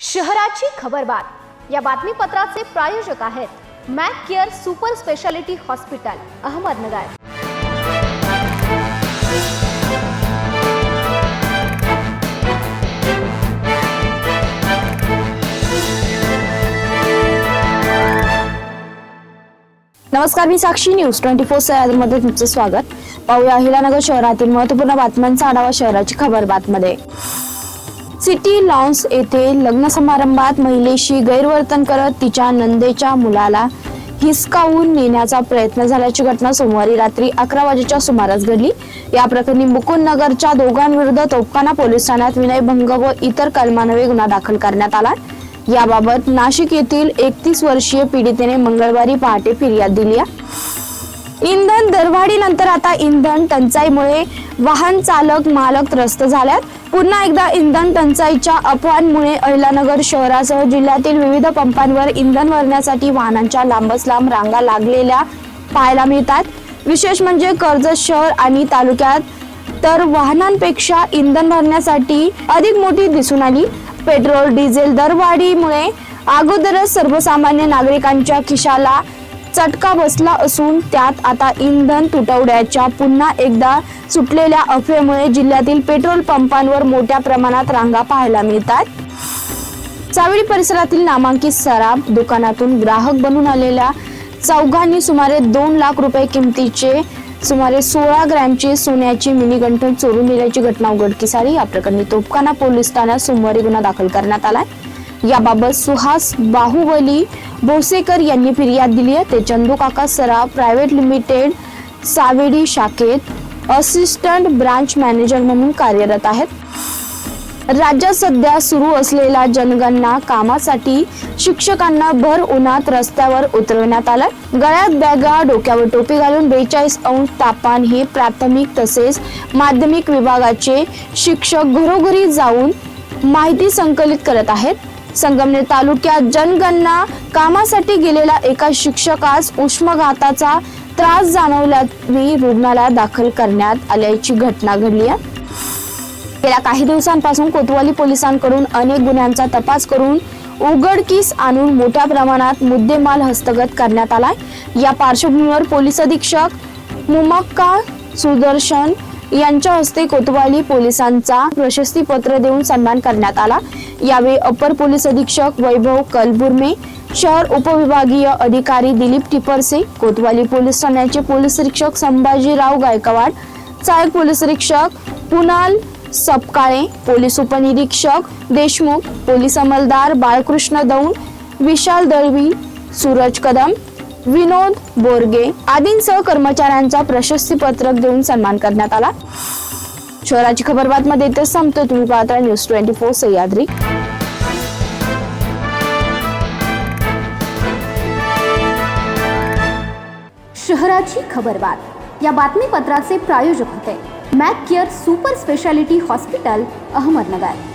शहराची खबरबात या बातमीपत्राचे प्रायोजक आहेत Mac care super speciality hospital Ahmednagar. नमस्कार, मी साक्षी न्यूज 24 सह्याद्रीमध्ये तुमचे स्वागत। पाहूया अहिलानगर शहरातील महत्त्वपूर्ण बातम्यांचा आढावा शहराची खबरबातमध्ये। सिटी लॉन्स येथे लग्न समारंभात महिलेशी गैरवर्तन करत तिच्या नंदेच्या मुलाला हिसकावून नेण्याचा प्रयत्न झाल्याची घटना सोमवारी रात्री 11 वाजेच्या सुमारास घडली। या प्रकरणी मुकुंद नगरच्या दोघांविरुद्ध तोफखाना पोलीस ठाण्यात विनयभंग व इतर कलमान्वये गुन्हा दाखल करण्यात आला। याबाबत नाशिक येथील 31 वर्षीय पीडितेने मंगळवारी पहाटे फिर्याद दिली आहे। इंधन दरवाढीनंतर आता इंधन टंचाईमुळे वाहन चालक मालक त्रस्त झाल्यात। पुन्हा एकदा इंधन टंचाईच्या अफवांमुळे अहिलानगर शहरासह जिल्ह्यातील विविध पंपांवर इंधन भरण्यासाठी वाहनांच्या लांबच लांब रांगा लागलेल्या पाहायला मिळतात। विशेष म्हणजे कर्जत शहर आणि तालुक्यात तर वाहनांपेक्षा इंधन भरण्यासाठी अधिक मोठी दिसून आली। पेट्रोल डिझेल दरवाढीमुळे अगोदरच सर्वसामान्य नागरिकांच्या खिशाला चटका बसला असून त्यात आता इंधन तुटवड्याच्या पुन्हा एकदा सुटलेल्या अफवेमुळे जिल्ह्यातील पेट्रोल पंपांवर मोठ्या प्रमाणात रांगा पाहायला मिळतात। चावडी परिसरातील नामांकित सराफ दुकानातून ग्राहक बनून आलेल्या चौघांनी सुमारे 2 लाख रुपये किमतीचे सुमारे 16 ग्रॅमची सोन्याची मिनी गंठण चोरून नेल्याची घटना उघडकीस आली। या प्रकरणी तोफखाना पोलीस ठाण्यात सोमवारी गुन्हा दाखल करण्यात आलाय। याबाबत सुहास बाहुबली भोसेकर यांनी फिर्याद दिली आहे। ते चंदू काका सराफ प्रायव्हेट लिमिटेड सावेडी शाखेत असिस्टंट ब्रांच मॅनेजर म्हणून कार्यरत आहेत। राज्यात सध्या सुरू असलेल्या जनगणना कामासाठी शिक्षकांना भर उन्हात रस्त्यावर उतरवण्यात आलं। गळ्यात बॅगा, डोक्यावर टोपी घालून 42 अंश तापमान हे प्राथमिक तसेच माध्यमिक विभागाचे शिक्षक घरोघरी जाऊन माहिती संकलित करत आहेत। संगमनेर तालुक्यात जनगणना कामासाठी गेलेल्या एका शिक्षकास उष्माघाताचा त्रास जाणवल्याने रुग्णालयात दाखल करण्यात आल्याची घटना घडली आहे। गेल्या काही दिवसांपासून कोतवाली पोलिसांकडून अनेक गुन्ह्यांचा तपास करून उघडकीस आणून मोठ्या प्रमाणात मुद्देमाल हस्तगत करण्यात आलाय। या पार्श्वभूमीवर पोलीस अधीक्षक मुमक्का सुदर्शन यांच्या हस्ते कोतवाली पोलिसांचा प्रशस्ती पत्र देऊन सन्मान करण्यात आला। यावेळी अपर पोलीस अधीक्षक वैभव कलबुर्मे, शहर उपविभागीय अधिकारी दिलीप टिपरसे, कोतवाली पोलीस ठाण्याचे पोलीस निरीक्षक संभाजीराव गायकवाड, सहाय्यक पोलीस निरीक्षक कुणाल सपकाळे, पोलीस उपनिरीक्षक देशमुख, पोलीस अंमलदार बाळकृष्ण दौंड, विशाल दळवी, सूरज कदम, विनोद बोरगे आदींसह कर्मचाऱ्यांचा प्रशस्ती पत्रक देऊन सन्मान करण्यात आला। शहराची खबरबातमध्ये इथेच संपतो। तुम्ही पाहता न्यूज 24 सह्याद्री। शहराची खबरबात या बातमीपत्राचे प्रायोजक होते Mac care super speciality hospital Ahmednagar.